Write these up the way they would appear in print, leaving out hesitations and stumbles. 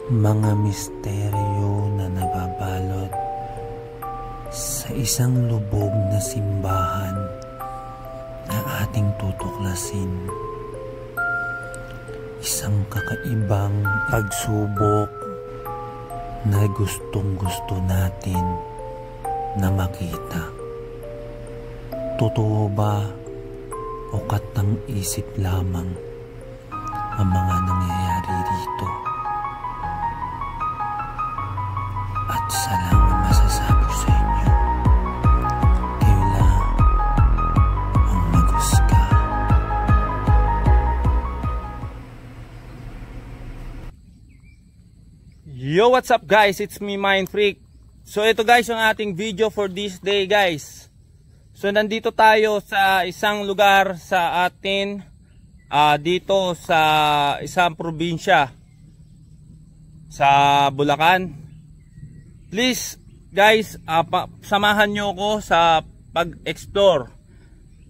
Mga misteryo na nababalot sa isang lubog na simbahan na ating tutuklasin. Isang kakaibang pagsubok na gustong-gusto natin na makita. Totoo ba o katang-isip lamang ang mga nangyayari rito? At sa lang ang masasabi ko sa inyo, kayo lang ang maghusga. Yo, what's up guys? It's me, Mind Freak. So ito guys ang ating video for this day guys. So nandito tayo sa isang lugar sa atin dito sa isang probinsya sa Bulacan. Please guys, samahan nyo ko sa pag-explore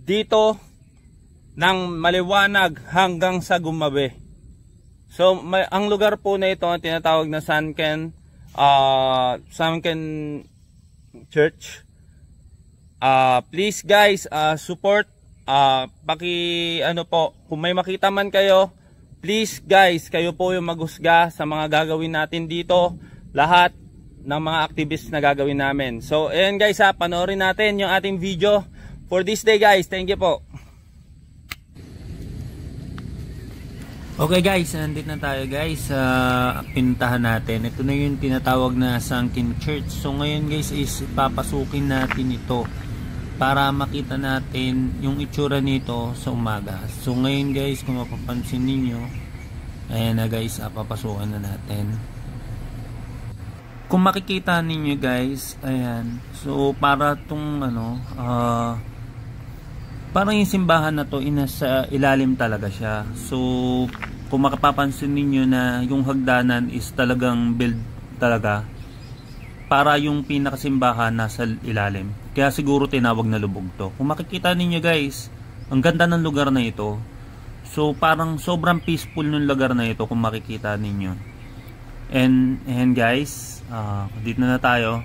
dito ng maliwanag hanggang sa gumabi. So ang lugar po na ito ang tinatawag na Sunken Church. Please guys, support, kung may makita man kayo, please guys, kayo po yung maghusga sa mga gagawin natin dito, lahat ng mga activists na gagawin namin. So ayan guys, panoorin natin yung ating video for this day guys. Thank you po. Okay guys, nandito na tayo guys sa pinuntahan natin. Ito na yung tinatawag na Sunken Church. So ngayon guys is papasukin natin ito para makita natin yung itsura nito sa umaga. So ngayon guys, kung mapapansin ninyo, ayan na guys, papasukan na natin. Kung makikita ninyo guys, ayan, so para tong parang yung simbahan na to nasa ilalim talaga siya. So kung makapapansin ninyo na yung hagdanan is talagang build talaga para yung pinakasimbahan nasa ilalim. Kaya siguro tinawag na lubog to. Kung makikita ninyo guys, ang ganda ng lugar na ito. So parang sobrang peaceful ng lugar na ito kung makikita ninyo. And guys, dito na tayo.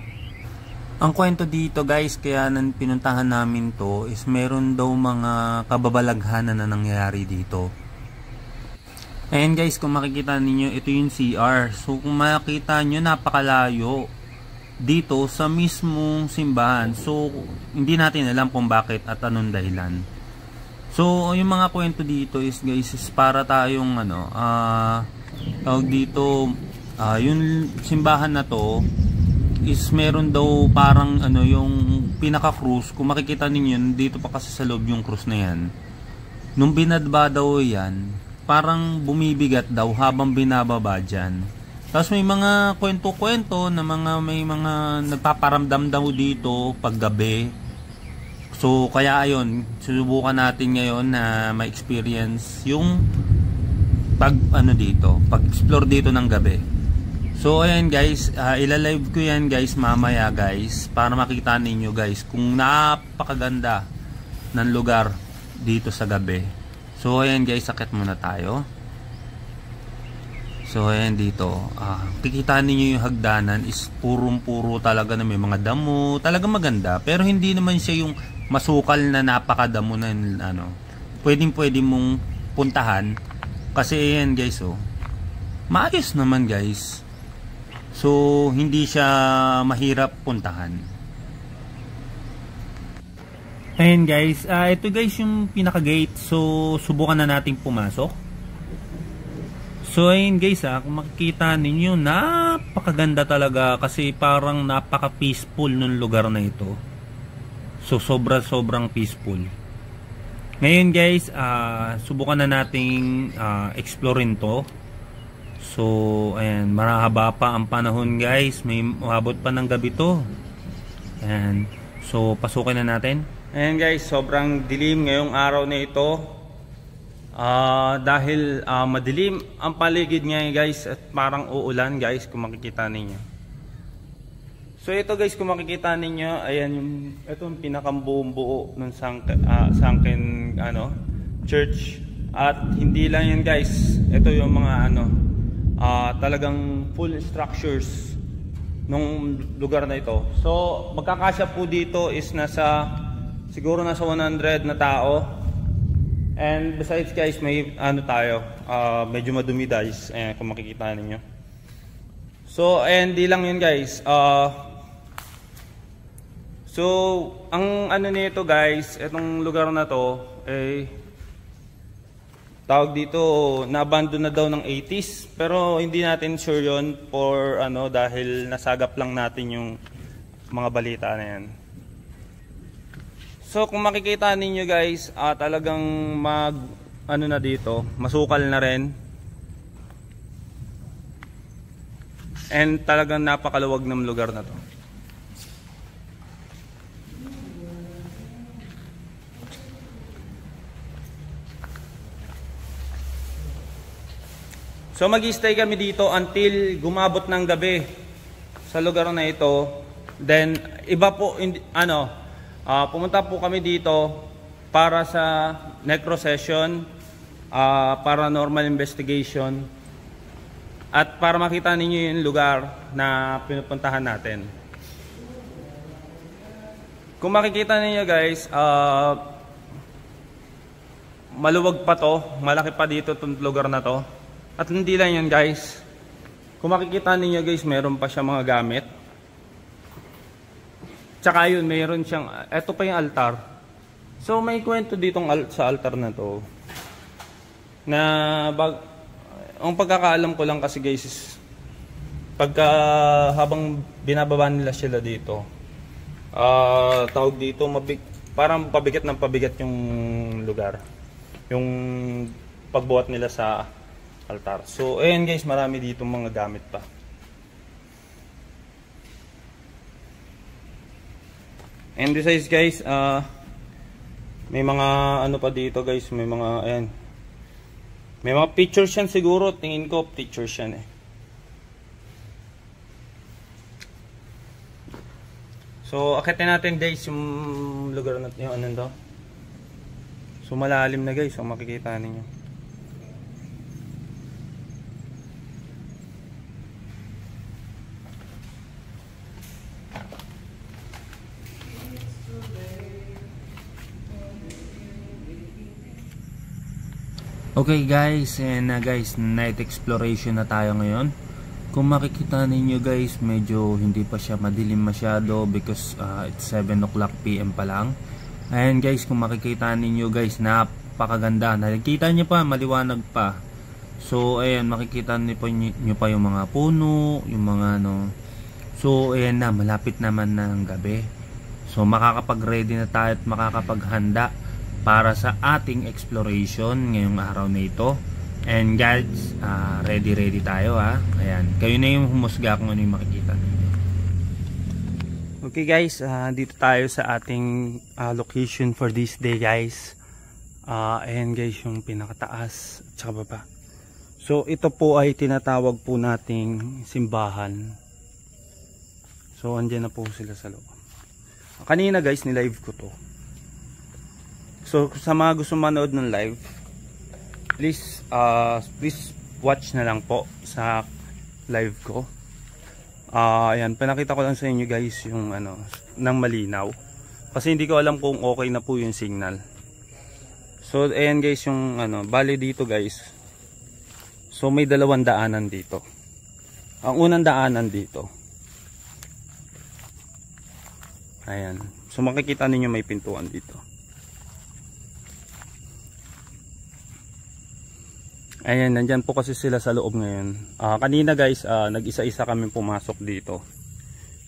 Ang kwento dito guys, kaya pinuntahan namin to is meron daw mga kababalaghanan na nangyayari dito. Ayan guys, kung makikita ninyo, ito yung CR. So kung makikita nyo, napakalayo dito sa mismong simbahan. So hindi natin alam kung bakit at anong dahilan. So yung mga kwento dito is guys, is para tayong tawag dito, yung simbahan na to is meron daw parang yung pinaka cruise. Kung makikita ninyo, dito pa kasi sa loob yung cruise na yan. Nung binadba daw yan, parang bumibigat daw habang binababa dyan. Tapos may mga kwento-kwento na may mga nagpaparamdam daw dito paggabi. So kaya ayun, susubukan natin ngayon na ma-experience yung pag-explore dito ng gabi. So ayan guys, ilalive ko yan guys mamaya guys para makita ninyo guys kung napakaganda ng lugar dito sa gabi. So ayan guys, sakit muna tayo. So ayan dito, kikita ninyo yung hagdanan is purong-puro talaga na may mga damo, talaga maganda. Pero hindi naman siya yung masukal na napakadamo na pwedeng mong puntahan. Kasi ayan guys, maayos naman guys. So hindi siya mahirap puntahan. Ayan guys, ito guys yung pinaka gate. So subukan na nating pumasok. So ayun guys, kung makikita ninyo, napakaganda talaga kasi parang napaka peaceful ng lugar na ito. So sobrang peaceful. Ngayon guys, subukan na nating explorein to. So ayan, marahaba pa ang panahon guys, may umabot pa ng gabi to. Ayan, so pasukin na natin. Ayan guys, sobrang dilim ngayong araw na ito. Dahil madilim ang paligid ngayon guys at parang uulan guys kung makikita ninyo. So ito guys, kung makikita ninyo, ayan itong pinakabuong buo ng Sunken church. At hindi lang yan guys, ito yung mga talagang full structures nung lugar na ito. So magkakasya po dito is siguro nasa 100 na tao. And besides guys, may tayo, medyo madumi guys, kung makikita ninyo. So and di lang yun guys. So ang nito guys, itong lugar na to tawag dito, na-abandon na daw ng 80s, pero hindi natin sure yon for dahil nasagap lang natin yung mga balita na yan. So kung makikita ninyo guys, talagang na dito, masukal na rin. And talagang napakaluwag ng lugar na to. So mag-stay kami dito until gumabot ng gabi sa lugar na ito. Then iba po pumunta po kami dito para sa necro session, paranormal investigation, at para makita ninyo yung lugar na pinupuntahan natin. Kung makikita ninyo guys, maluwag pa to, malaki pa dito itong lugar na to. At hindi lang yan guys, kung makikita ninyo guys, meron pa siya mga gamit. Tsaka yun, meron siyang, eto pa yung altar. So may kwento ditong sa altar na to, na ang pagkakaalam ko lang kasi guys is, habang binababa nila sila dito, tawag dito, parang pabigat ng pabigat yung lugar, yung pagbuhat nila sa altar. So ayan guys, marami dito mga gamit pa. And besides guys, may mga pa dito guys, may mga may mga pictures yan siguro, tingin ko pictures yan So akitin natin guys yung lugar na yung daw. So malalim na guys, so makikita ninyo. Okay guys, and guys, night exploration na tayo ngayon. Kung makikita ninyo guys, medyo hindi pa siya madilim masyado because it's 7 o'clock PM pa lang. Ayan guys, kung makikita ninyo guys, napakaganda. Nakikita nyo pa, maliwanag pa. So ayan, makikita nyo pa yung mga puno, yung mga So ayan na, malapit naman ng gabi. So makakapag-ready na tayo at makakapaghanda para sa ating exploration ngayong araw na ito. And guys, ready tayo ha. Ayan, kayo na yung humusga kung ano yung makikita ninyo. Okay guys, dito tayo sa ating location for this day guys. Ayan guys, yung pinakataas at saka baba. So ito po ay tinatawag po nating simbahan. So andyan na po sila sa loob. Kanina guys, ni-live ko to. So sa mga gusto manood ng live, please watch na lang po sa live ko. Ayan, pinakita ko lang sa inyo guys yung ng malinaw. Kasi hindi ko alam kung okay na po yung signal. So ayan guys yung bali dito guys. So may dalawang daanan dito. Ang unang daanan dito. Ayan. So makikita ninyo may pintuan dito. Ayan, nandyan po kasi sila sa loob ngayon. Kanina guys, nag-isa-isa kami pumasok dito.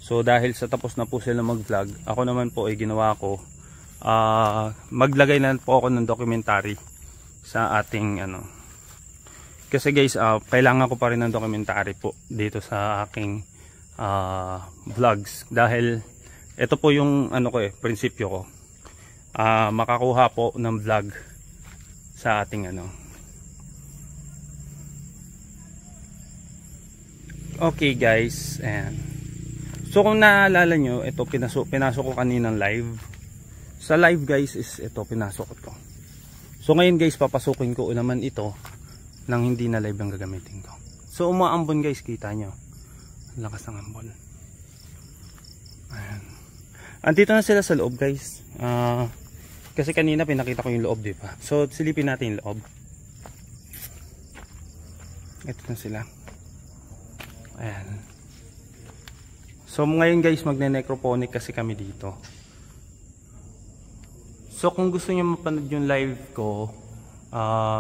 So dahil sa tapos na po sila mag-vlog, ako naman po ay ginawa ko, maglagay na po ako ng documentary sa ating Kasi guys, kailangan ko pa rin ng documentary po dito sa aking vlogs. Dahil ito po yung prinsipyo ko. Makakuha po ng vlog sa ating Okay guys, ayan. So kung naalala nyo, ito pinasok ko kaninang live. Sa live guys is ito, pinasok ko to. So ngayon guys, papasukin ko naman ito nang hindi na live ang gagamitin ko. So umaambon guys, kita nyo. Ang lakas ng ambon. Ayan. Andito na sila sa loob guys. Kasi kanina pinakita ko yung loob, di ba? So silipin natin yung loob. Ito na sila. Ayan. So ngayon guys, magne-necroponic kasi kami dito. So kung gusto niyo mapanood yung live ko,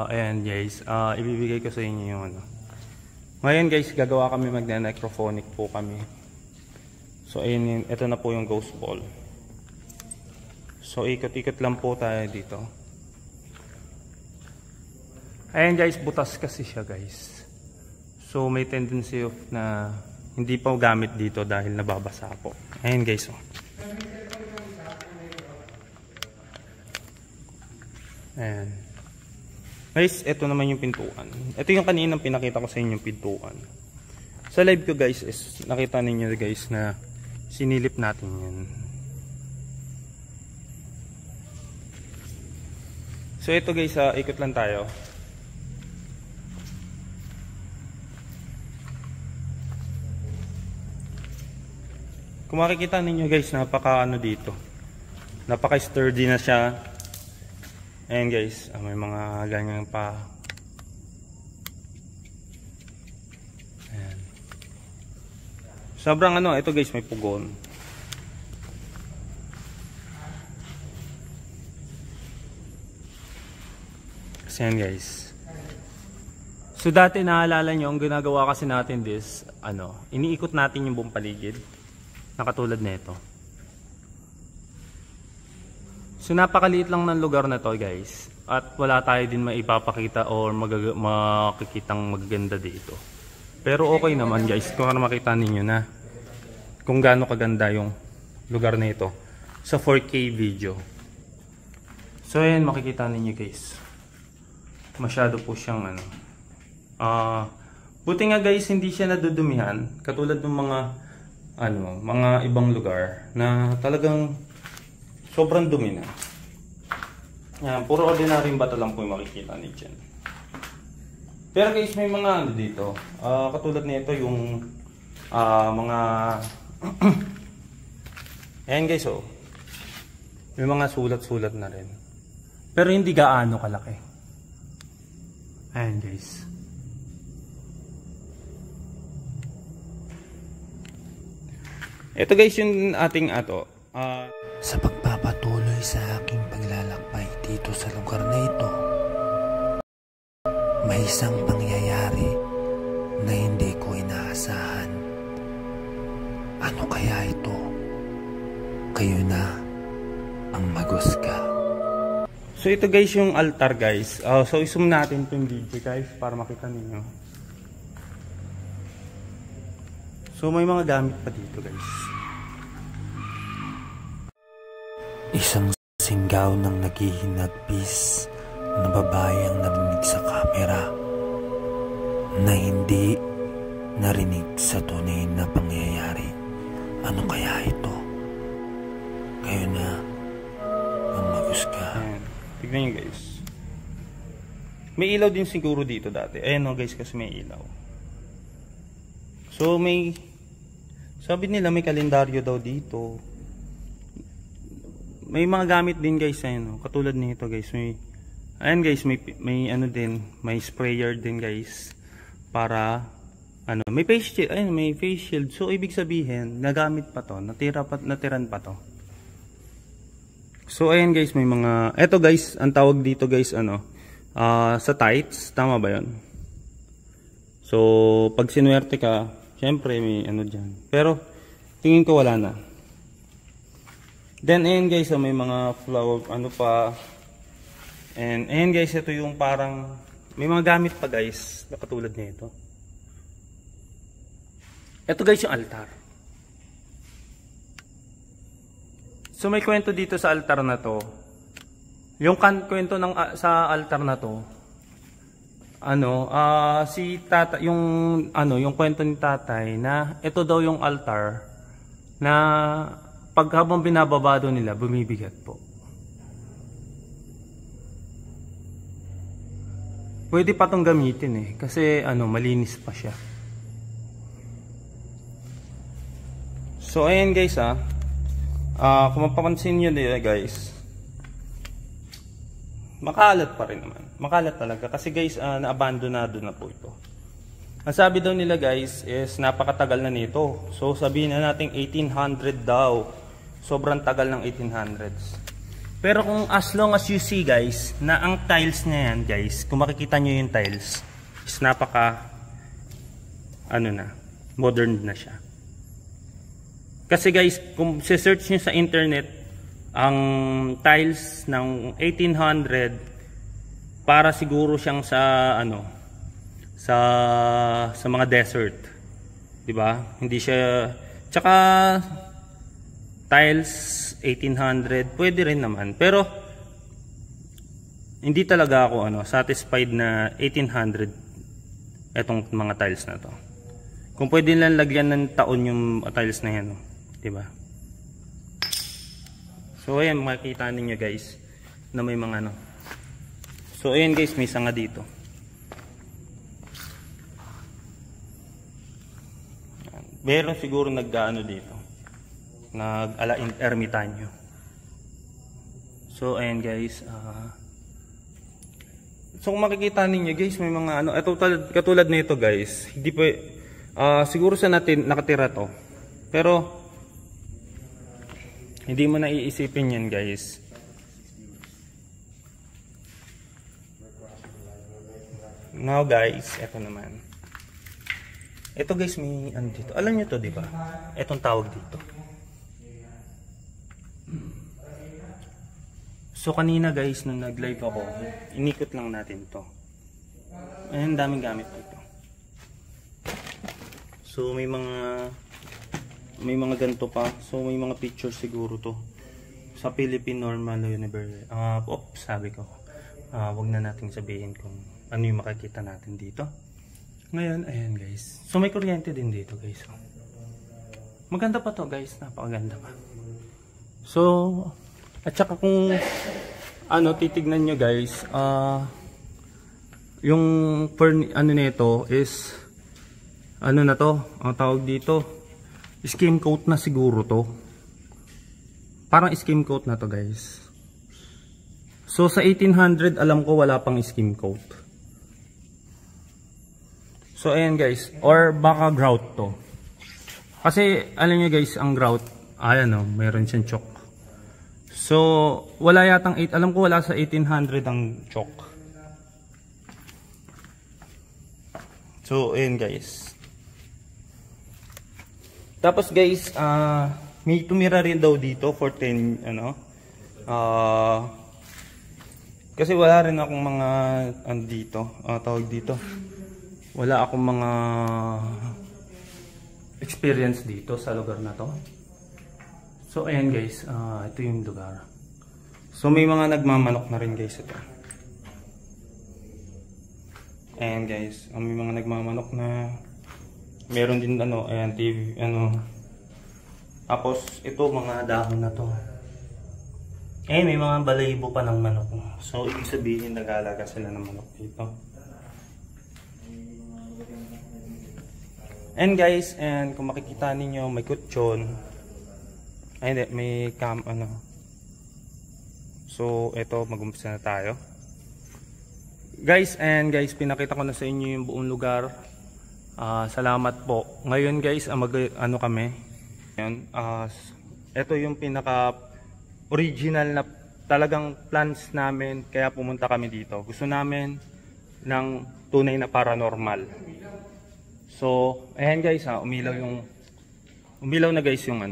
ayan guys, ibibigay ko sa inyo yung ano. Ngayon guys, gagawa kami, magne-necrophonic po kami. So ayun, ito na po yung ghost ball. So ikot-ikot lang po tayo dito. Ayan guys, butas kasi siya guys. So may tendency of na hindi pa gamit dito dahil nababasa po. Ayan guys, oh. Ayan. Guys, ito naman yung pintuan. Ito yung kaninang pinakita ko sa inyo yung pintuan. Sa live ko guys is nakita ninyo guys na sinilip natin yan. So ito guys, ikot lang tayo. Kung makikita ninyo guys, napaka ano dito. Napaka sturdy na siya. Ayan guys, may mga ganyan pa. Ayan. Sobrang ano, ito guys, may pugon. Kasi yan guys. So dati naalala nyo, ang ginagawa kasi natin this, iniikot natin yung buong paligid. Na katulad nito. So napakaliit lang ng lugar na to guys. At wala tayo din maipapakita or makikitang magaganda dito. Pero okay naman guys, kung makita ninyo na kung gaano kaganda yung lugar na ito sa 4K video. So ayan, makikita ninyo guys. Masyado po siyang buti nga guys, hindi siya nadudumihan katulad ng mga ibang lugar na talagang sobrang dumi na. Yan, puro ordinaryong bato lang po yung makikita niyo dyan. Pero guys, may mga dito. Katulad nito yung mga ayan guys, oh. May mga sulat-sulat na rin. Pero hindi gaano kalaki. Ayan guys. Ito guys yung ating sa pagpapatuloy sa aking paglalakbay dito sa lugar na ito, may isang pangyayari na hindi ko inaasahan. Ano kaya ito? Kayo na ang maghusga. So ito guys yung altar guys. So i-zoom natin itong video guys para makita ninyo. So may mga gamit pa dito guys. Isang singgaw ng naghihinagpis na babae ang narinig sa kamera na hindi narinig sa tunay na pangyayari. Ano kaya ito? Kayo na ang maghusga. Tignan nyo guys. May ilaw din siguro dito dati. Ayan o guys, kasi may ilaw. So sabi nila may kalendaryo daw dito. May mga gamit din guys, ayun, katulad nito guys. Ayan guys, may ano din, may sprayer din guys para may face shield, ayun, may face shield. So ibig sabihin, nagamit pa to, natiran pa to. So ayan guys, may mga eto guys, ang tawag dito guys sa tights, tama ba 'yon? So pag sinuwerte ka, syempre may diyan. Pero tingin ko wala na. Then ayan guys, may mga flower pa. And ayan guys, ito yung parang may mga gamit pa guys na katulad nito. Ito guys yung altar. So may kwento dito sa altar na to. Yung kwento sa altar na to, si tata, yung kwento ni tatay na ito daw yung altar na pag habang binababado nila, bumibigat po. Pwede pa tong gamitin eh. Kasi ano, malinis pa siya. So ayan guys kung mapapansin nyo dito guys, makalat pa rin naman. Makalat talaga. Kasi guys, na-abandonado na po ito. Ang sabi daw nila guys is napakatagal na nito. So sabihin na natin 1800 daw. Sobrang tagal ng 1800s. Pero kung as long as you see guys, na ang tiles niya yan guys, kung makikita nyo yung tiles, is napaka modern na siya. Kasi guys, kung search nyo sa internet, ang tiles ng 1800, para siguro siyang sa sa mga desert. 'Di ba? Hindi siya, tsaka tiles 1800 pwede rin naman, pero hindi talaga ako satisfied na 1800 etong mga tiles na to. Kung pwede lang lagyan ng taon yung tiles na yan, 'di ba? So ayan, makikita ninyo guys na may mga So ayan guys, may sanga dito. Meron siguro dito. Nag-ala ermitanyo. So ayan guys, so kung makikita ninyo guys, may mga ito katulad nito guys, hindi pa siguro sa natin nakatira to. Pero hindi mo na iisipin yan guys. Now guys, eto naman. Ito guys, may dito. Alam nyo to, di ba? Etong tawag dito. So kanina guys, nung nag-live ako, inikot lang natin to. Ayan, daming gamit dito. So may mga ganito pa. So may mga pictures siguro to sa Philippine Normal University. Sabi ko, wag na nating sabihin kung ano yung makikita natin dito. Ngayon, ayan guys. So may kuryente din dito guys. Maganda pa to guys, napakaganda pa. So at saka kung titignan nyo guys, yung nito is na to, ang tawag dito, skim coat na siguro to. Parang skim coat na to guys. So sa 1800 alam ko wala pang skim coat. So ayan guys, or baka grout to. Kasi alam niyo guys, ang grout, meron siyang chalk. So wala yatang alam ko wala sa 1800 ang chalk. So ayan guys. Tapos guys, may tumira rin daw dito for 10 kasi wala rin akong mga dito, tawag dito. Wala akong mga experience dito sa lugar na to. So ayan guys, ito yung lugar. So may mga nagmamanok na rin guys ito. Ayan guys, may mga nagmamanok na. Meron din ayan TV Tapos ito mga dahon na to. May mga balahibo pa ng manok. So ibig sabihin nag-aalaga sila ng manok dito. And guys, and kung makikita ninyo may kutsyon. Hindi, may So ito, mag-umpisa na tayo. Guys, pinakita ko na sa inyo yung buong lugar. Salamat po. Ngayon guys, kami. Ito yung pinaka original na talagang plans namin, kaya pumunta kami dito. Gusto namin ng tunay na paranormal. So, ayan guys, umilaw na guys yung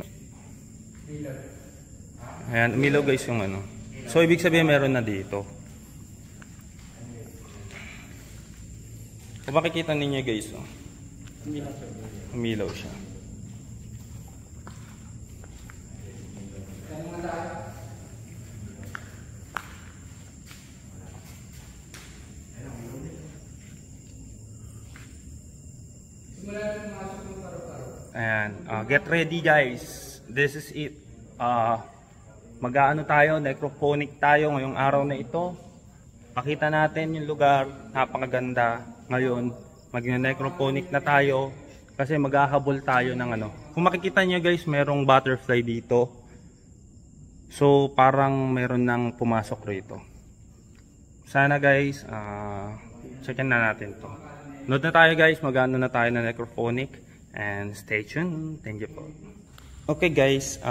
Ayan, umilaw guys yung So, ibig sabihin meron na dito. Kung makikita ninyo guys, umilaw siya. Ayan, get ready guys. This is it. Mag-aano tayo, necrophonic tayo ngayong araw na ito. Pakita natin yung lugar, napakaganda. Ngayon, mag-necrophonic na tayo kasi maghahabol tayo ng ano. Kung makikita nyo guys, merong butterfly dito. So parang meron nang pumasok rito. Sana guys, checkin na natin to. Note na tayo guys, mag-ano na tayo na necrophonic. And stay tuned. Thank you po. Okay guys,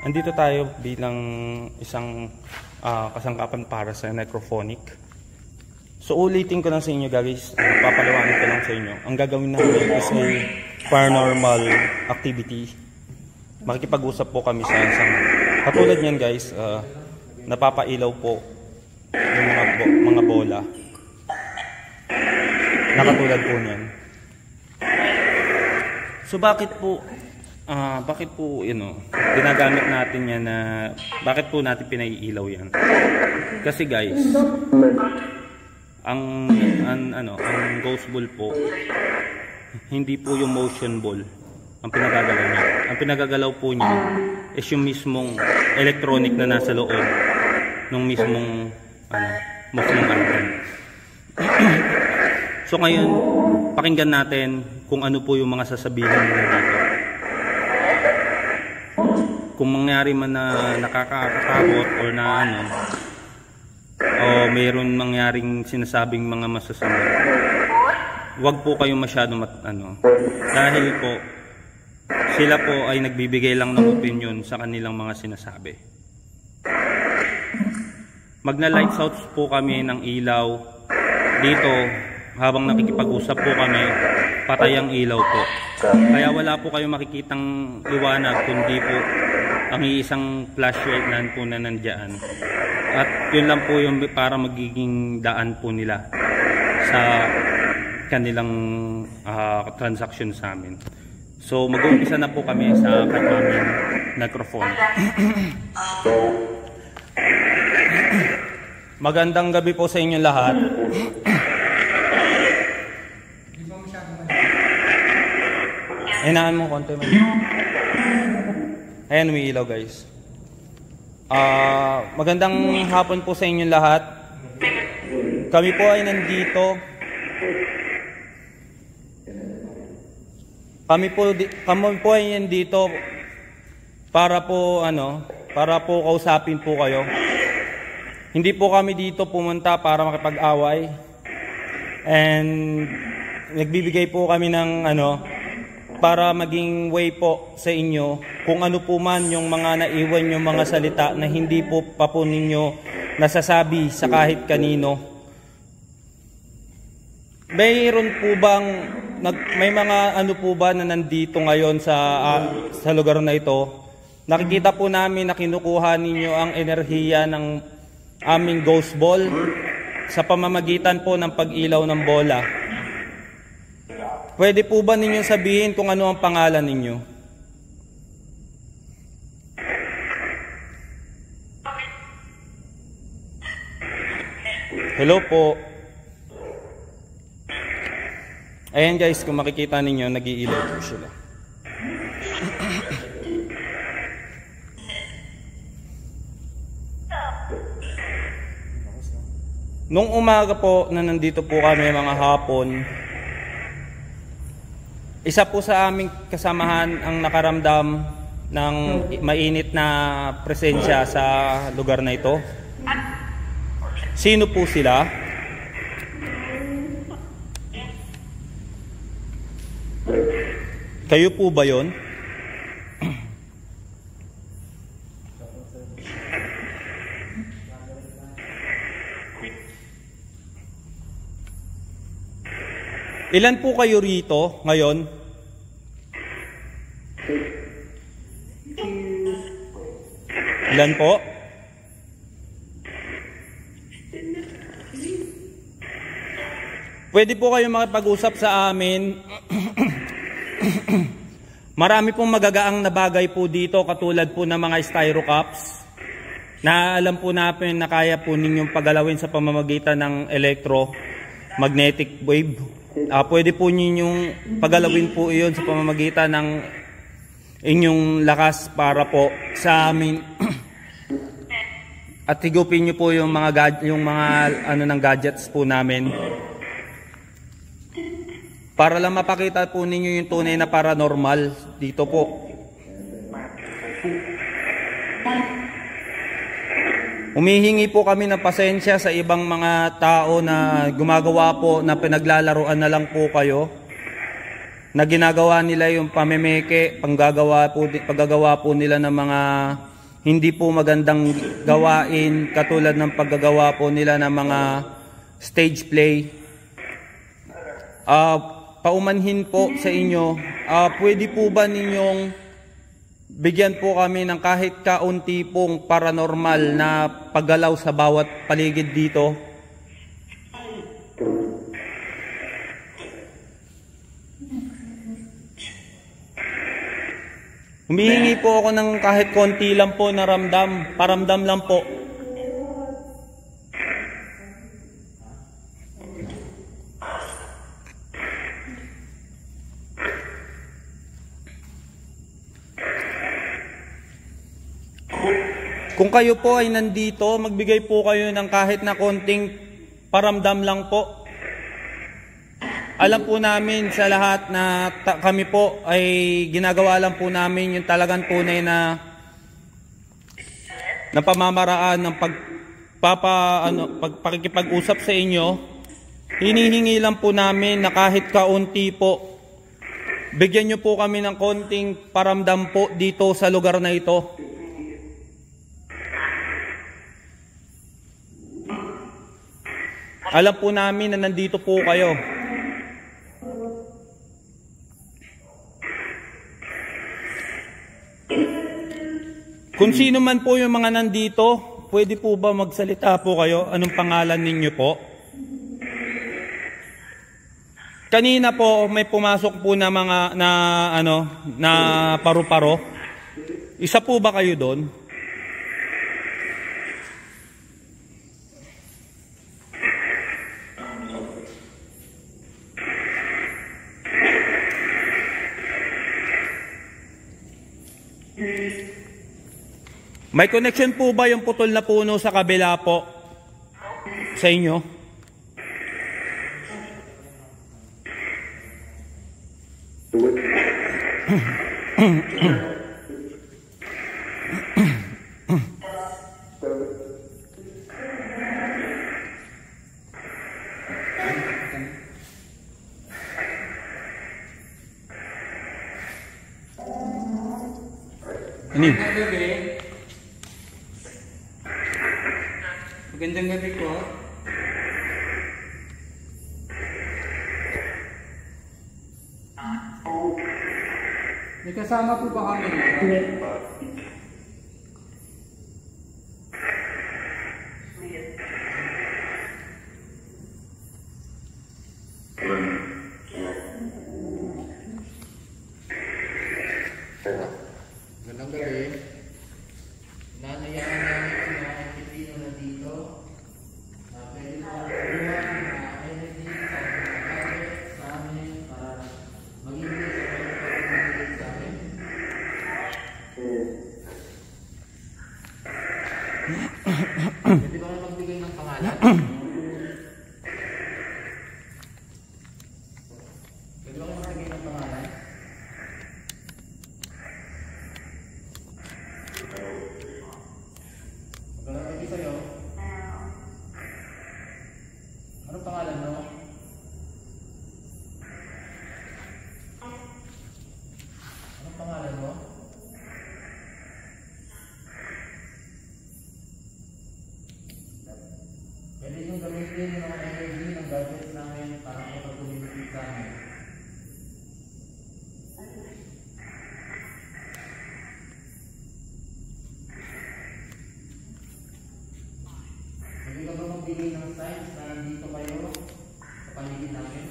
andito tayo bilang isang kasangkapan para sa necrophonic. So ulitin ko lang sa inyo guys, papaliwanag ko lang sa inyo. Ang gagawin namin is a paranormal activity. Makikipag-usap po kami sa isang katulad niyan guys, napapailaw po yung mga bola. Nakatulad po niyan. So bakit po ginagamit natin yan na bakit po natin pinaiilaw yan? Kasi guys, ang ghost ball po hindi po yung motion ball ang pinagagalaw niya. Ang pinagagalaw po niya is yung mismong electronic na nasa loob ng mismong item. So ngayon, pakinggan natin kung ano po yung mga sasabihin nila dito. Kung mangyari man na nakakatakot or na o mayroon mangyaring sinasabing mga masasama, wag po kayong masyado dahil po sila po ay nagbibigay lang ng opinion sa kanilang mga sinasabi. Magna-lights out po kami ng ilaw dito habang nakikipag-usap po kami, patay ang ilaw po. Kaya wala po kayong makikitang liwanag kundi po ang iisang flashlight lang po na nandiyan. At yun lang po yung para magiging daan po nila sa kanilang transaction sa amin. So mag-uumpisa na po kami sa aming necrophone. Magandang gabi po sa inyo lahat. Hinaan mo konti man. Ayan, may ilaw guys. Magandang hapon po sa inyo lahat. Kami po ay nandito. Kami po ay nandito para po kausapin po kayo. Hindi po kami dito pumunta para makipag-away. And nagbibigay po kami ng para maging way po sa inyo kung ano po man yung mga naiwan yung mga salita na hindi po pa po ninyo nasasabi sa kahit kanino. Mayroon po bang may mga po ba na nandito ngayon sa lugar na ito? Nakikita po namin na kinukuha ninyo ang enerhiya ng aming ghost ball sa pamamagitan po ng pag-ilaw ng bola. Pwede po ba ninyong sabihin kung ano ang pangalan ninyo? Hello po. Ayan guys, kung makikita ninyo, nag-iilaw po sila. Nung umaga po na nandito po kami mga hapon, isa po sa aming kasamahan ang nakaramdam ng mainit na presensya sa lugar na ito. Sino po sila? Kayo po ba yon? Ilan po kayo rito ngayon? Ilan po? Pwede po kayo makipag-usap sa amin. Marami pong magagaang na bagay po dito katulad po ng mga styro cups na alam po natin na kaya po ninyong pagalawin sa pamamagitan ng electromagnetic wave. Pwede po ninyong pagalawin po iyon sa pamamagitan ng inyong lakas para po sa amin At higupin nyo po yung mga ano ng gadgets po namin. Para lang mapakita po ninyo yung tunay na paranormal dito po. Humihingi po kami ng pasensya sa ibang mga tao na gumagawa po na pinaglalaruan na lang po kayo. Na ginagawa nila yung pamemeke, paggagawa po nila ng mga hindi po magandang gawain katulad ng paggagawa po nila ng mga stage play. Paumanhin po sa inyo, pwede po ba ninyong bigyan po kami ng kahit kaunti pong paranormal na paggalaw sa bawat paligid dito? Humihingi po ako ng kahit konti lang po na paramdam lang po. Kung kayo po ay nandito, magbigay po kayo ng kahit na konting paramdam lang po. Alam po namin sa lahat na kami po ay ginagawa lang po namin yung talagang tunay na pamamaraan ng pakikipag-usap sa inyo. Hinihingi lang po namin na kahit kaunti po, bigyan nyo po kami ng konting paramdam po dito sa lugar na ito. Alam po namin na nandito po kayo. Kung sino man po yung mga nandito, pwede po ba magsalita po kayo? Anong pangalan ninyo po? Kanina po may pumasok po na mga na paru-paro. Isa po ba kayo doon? May connection po ba yung putol na puno sa kabila po sa inyo? Ano? Magandang gabi po. May kasama po ba kami? Magandang gabi. Nanayaan namin si mga Pilipino na dito. Pwede po kumuha ng energy sa mga gadget sa amin para mag-ibig sa amin. Pwede ba magbigay ng pangalan? Pwede ba magbigay ng pangalan? Magandang gabi sa'yo. Anong pangalan mo? Anong pangalan mo? Pwede yung gamitin yung mga energy ng gadgets namin para makapag-communicate sa amin. Pwede ka ba magbigay ng signs na nandito kayo sa paligid namin?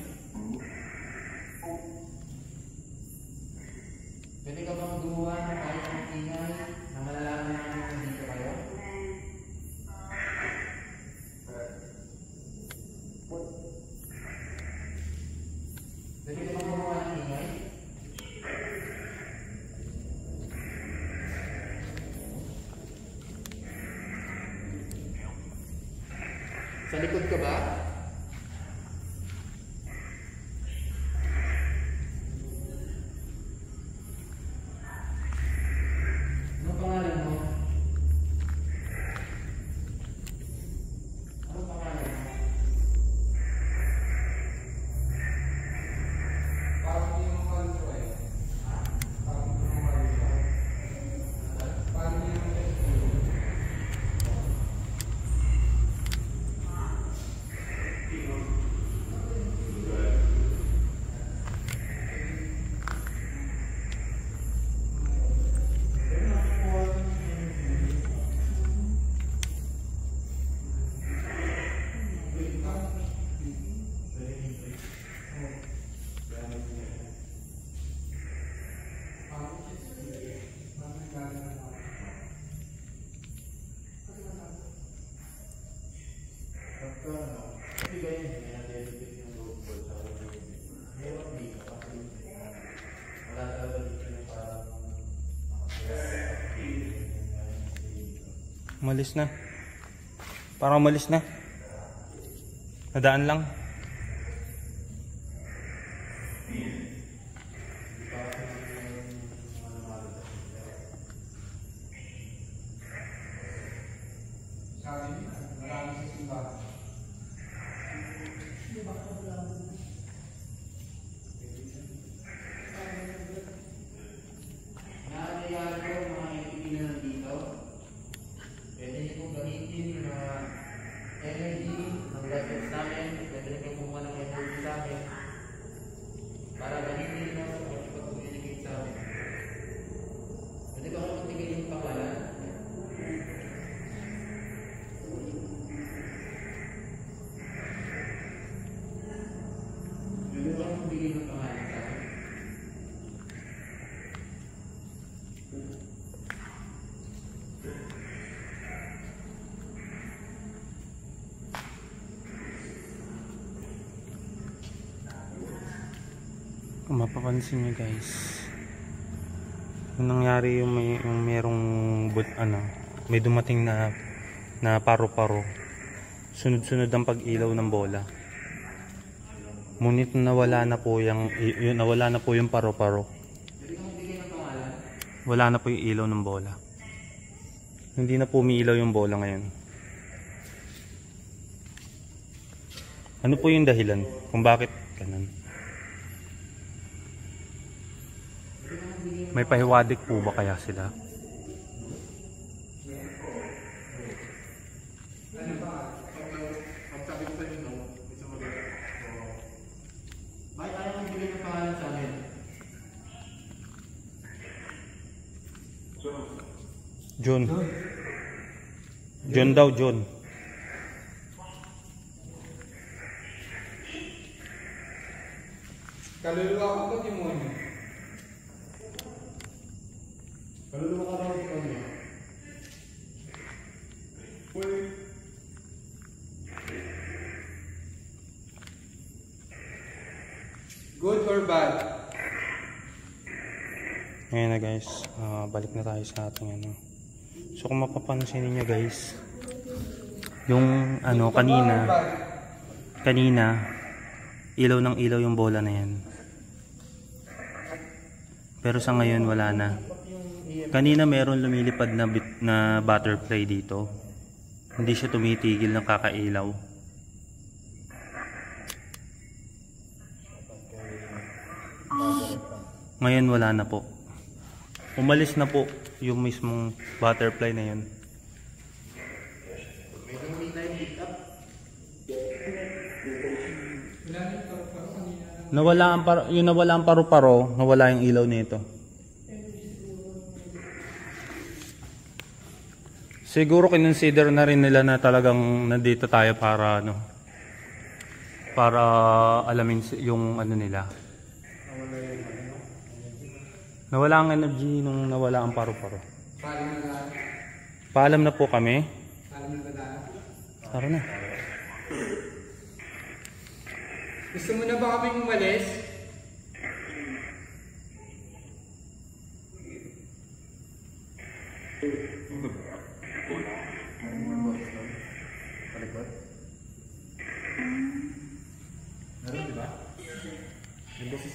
Pwede ka ba magawa ng kahit ang ingay na malalaman namin na nandito kayo? Pwede ka ba magawa ng ingay? Sa likod ka ba? Ano pangalan mo? Ano pangalan mo? Parang hindi mo kalito eh. Parang hindi mo kalito. Parang hindi mo kalito. Umalis na. Parang umalis na. Nadaan lang. Kung mapapansin nyo guys, yung nangyari yung merong may dumating na paro-paro, sunod-sunod ang pag-ilaw ng bola, ngunit nawala na po yung paro-paro, wala na po yung ilaw ng bola, hindi na po umiilaw yung bola ngayon. Ano po yung dahilan kung bakit ganun? May pahiwadik po ba kaya sila? Bakit ayaw mong bigyan ng pangalan sa amin? John. John daw, John. Kaluluwa ko ba demonyo? Kaluluwa ka raw demonyo? Good or bad? Ngayon na guys, balik na tayo sa ating ano. So kung mapapansin niyo guys, yung kanina ilaw ng ilaw yung bola na yan. Pero sa ngayon wala na. Kanina meron lumilipad na butterfly dito. Hindi siya tumitigil ng kakailaw. Ngayon wala na po. Umalis na po yung mismong butterfly na yun. Nawala ang paru-paro, nawala yung ilaw nito. Siguro kinonsider na rin nila na talagang nandito tayo para alamin yung nila. Nawala ang energy nung nawala ang paru-paro. Paalam na po kami. Tara na. Gusto mo na ba kaming umalis?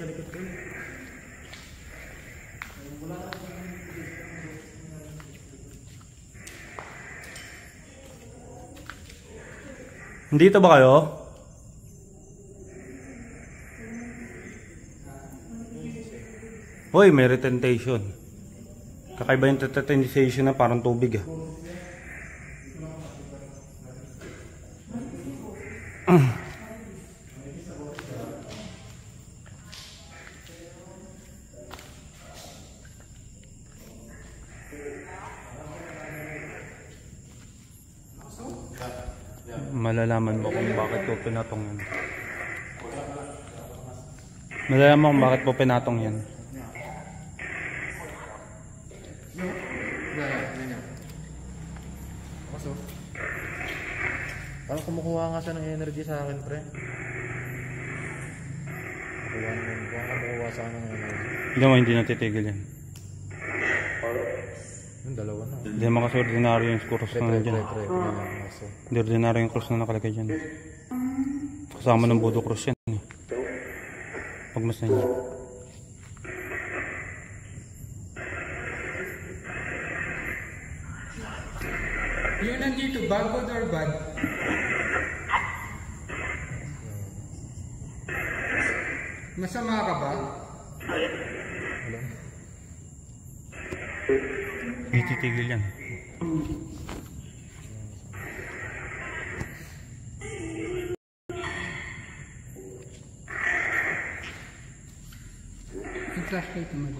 sa likod ko. Dito ba kayo? Hoy, may retentation. Kakaiba yung retentation na parang tubig ah. Malalaman mo kung bakit po pinatong yan. Malalaman mo kung bakit po pinatong yan. Parang kumukuha nga siya ng energy sa akin, pre. Kumukuha sa akin ng energy. Hindi mo, hindi natitigil yan. Yung dalawa na. Hindi naman kasi ordinaryo yung cross na dyan. Hindi ordinaryo yung cross na nakalagay dyan. Kasama ng Voodoo cross yan. Pagmas na niya. Yung nandito, bad good or bad? Masama ka ba? Hindi titigil yan. Yung flashlight naman.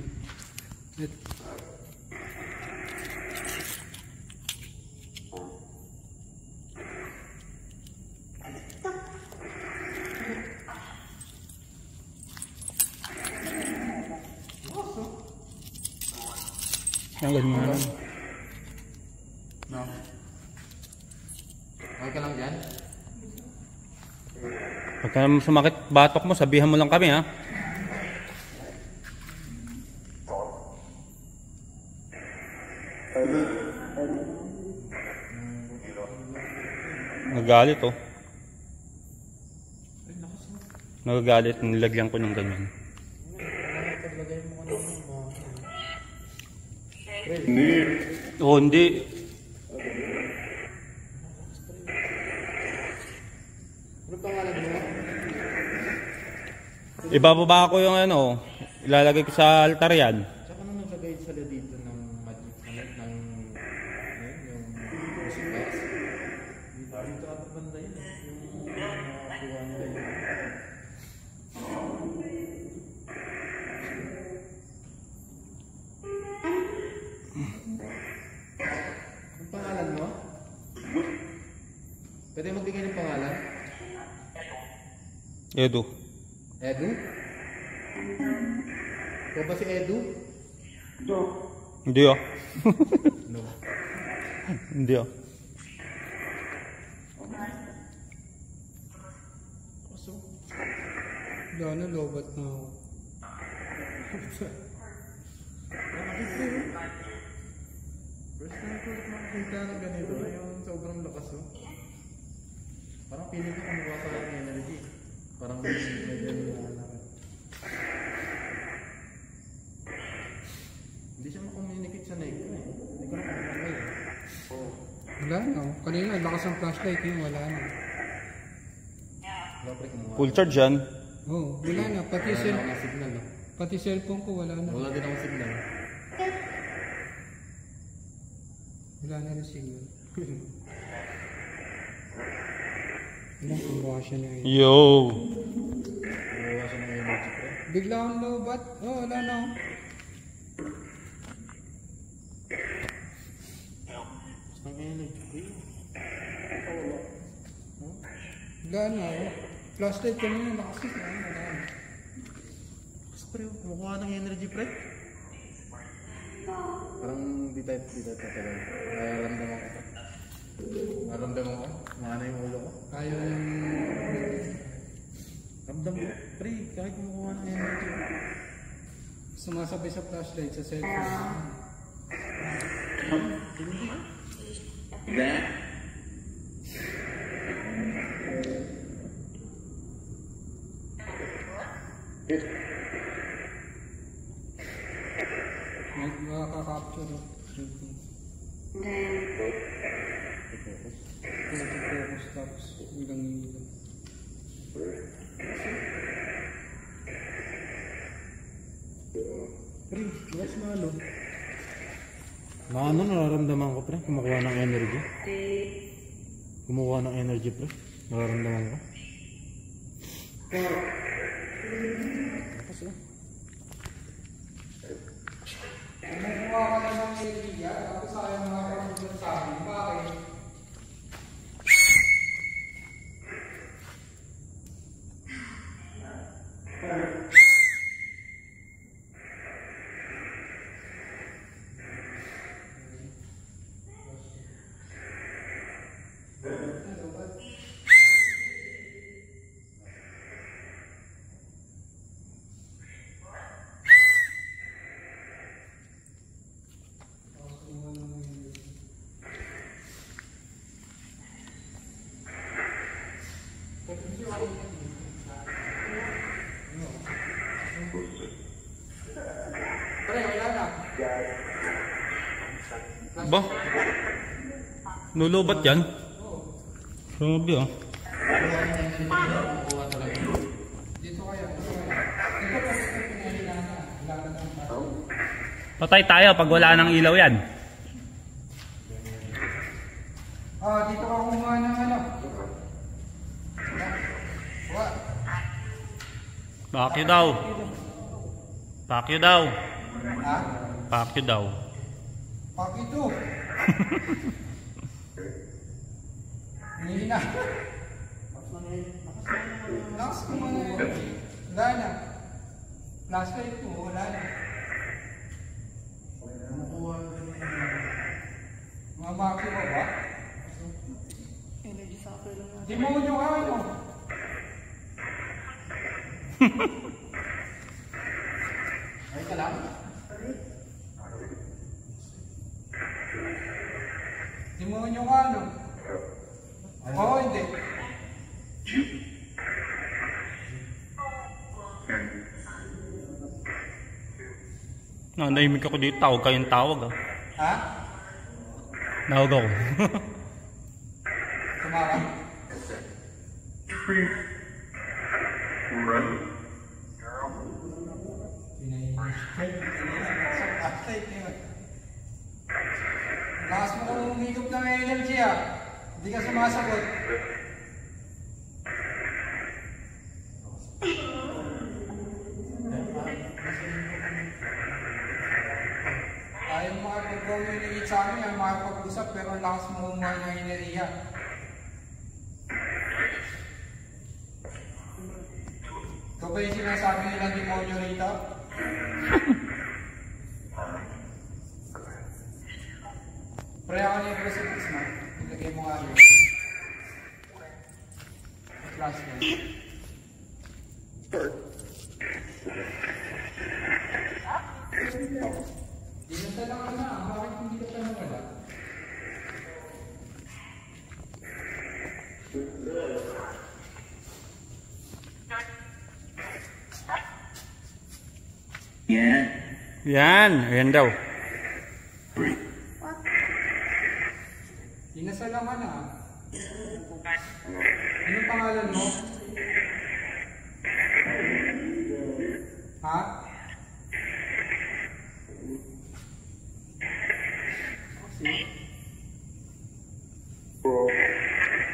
Ang ganyan. No. Okay ka lang dyan? Pagka sumakit batok mo, sabihan mo lang kami ha. Nagagalit oh. Nagagalit, nilagyan ko ng ganyan. Oh, hindi. Ano pangalan mo? Ibababa ko yung ano, ilalagay ko sa altar yan. Tsaka nung naglagay sila dito ng magic ng yung music box. Dito at banda yun. Yung nakakuha nila yun. Ang pangalan mo? Pwede magbigay ng pangalan? Edu. Edu? Ikaw ba si Edu? Hindi ah. No. Hindi ah. Wala na, lobat na ako. First time ko ulit makakita ng ganito. Yung sobrang lakas oh. Parang feeling ko kumuha sa akin ng energy. Parang medyo hindi siya makommunicate sa neck ko eh. Hindi ko na kumamay eh. Wala na. Kanina, lakas ang flashlight yun. Wala na. Wala pre kumuha. Full charge yan. Oh, wala na. Pati, Wala na akong signal oh. pati cellphone ko wala na. Wala din akong signal. Wala na rin signal. Ilang kumuha siya na yun. Yo. Kumuha siya ng energy pre. Bigla akong lobat. Oh, wala na. Ang energy. Wala na. Flashlight kanina nakasit na. Wala na. Kasi pre, kumukuha ng energy pre. Parang di tayo tatagal. Nararamdaman ko. Nararamdaman ko. Maana yung ulo ko. Ayaw yung... Ramdam ko. Pre, kahit kumukuha ng energy. Sumasabay sa flashlight sa cellphone. Makaka-capture. Focus tapos bilang ilaw. Pre, mas malo. Ano nararamdaman ko pre? Kumukuha ng energy. Kumukuha ng energy pre. Nararamdaman ko. Kumukuha ka na ng energy tapos sayang mga kapatid sa akin. Bakit? Pre, wala na. Ba? Lulubat yan? Grabe ah. Dito kaya. Patay tayo pag wala ng ilaw yan. Dito ka kumuha ng ano. What? Pakyo daw. Pakyo daw. Ha? Pakyo daw. Pakito. Hindi na. Lakas ko mo na yun. Wala na. Flashlight ko, wala na. Mga maki mo ba? Demonyo ka ano? Ay ka lang? Demonyo ka ano? Oo, hindi. Nahimik ako dito. Tawag kayong tawag ah. Ha? Nawag ako. Tumarang? Lakas mo kung umigop ng energy ah. Hindi ka sumasagot. Ayaw makapag-communicate sa amin, ayaw makapag-usap, pero ang lakas mo kumuha ng enerhiya. Ito ba yung sinasabi nilang demonyo rito? Pre, ako na yung crucifix mo. Ilagay mo nga yun. Flashlight. Dinadala ka na. Bakit hindi ka pa nawala? Yan. Ayan daw. Dinasala ka na. Ano pangalan mo? Ha?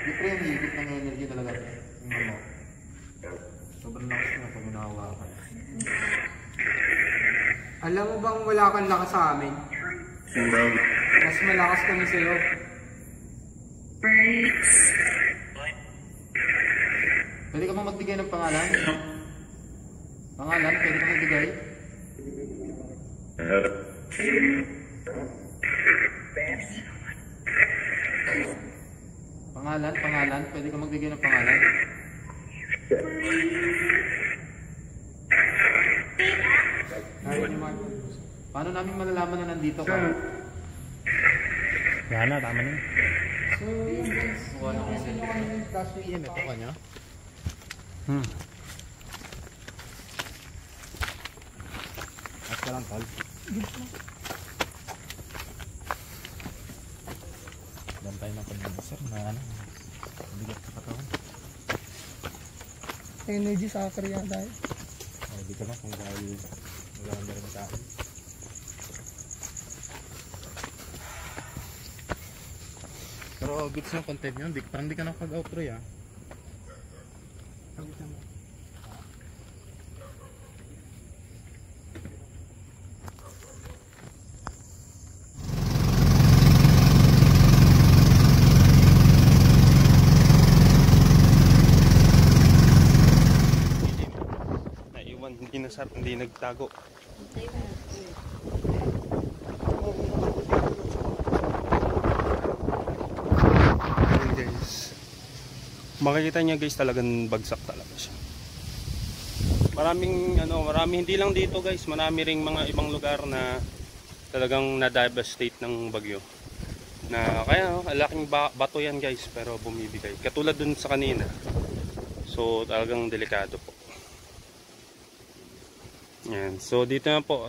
Di pre, may higit ng energy talaga. Sobrang lakas na pag hinahawakan. Alam mo bang wala kang lakas sa amin? Mas malakas kami sa'yo. Pwede ka bang magbigay ng pangalan? Pangalan? Pwede ka magbigay? Pangalan? Pwede ka magbigay ng pangalan? Ayaw niyo mag-usap. Paano namin malalaman na nandito ka? Yan na, tama na. So, yun guys. Sino kayo yung flashlight? Ito ka niya? ka lang, Tal. Bantay na pag-sir na ano. Bigat sa katawan. Energy sa kariya dahil. Hindi ka lang kung dahil wala na rin tayo. Pero gets ng content yun. Parang di ka nakapag-outro ya. Hindi nagtago. Ayan guys. Makikita niya guys, talagang bagsak talaga siya. Maraming hindi lang dito guys, marami ring mga ibang lugar na talagang na-devastate ng bagyo. Na kaya laking bato yan guys, pero bumibigay. Katulad dun sa kanina. So talagang delikado po. Yan. So dito na po.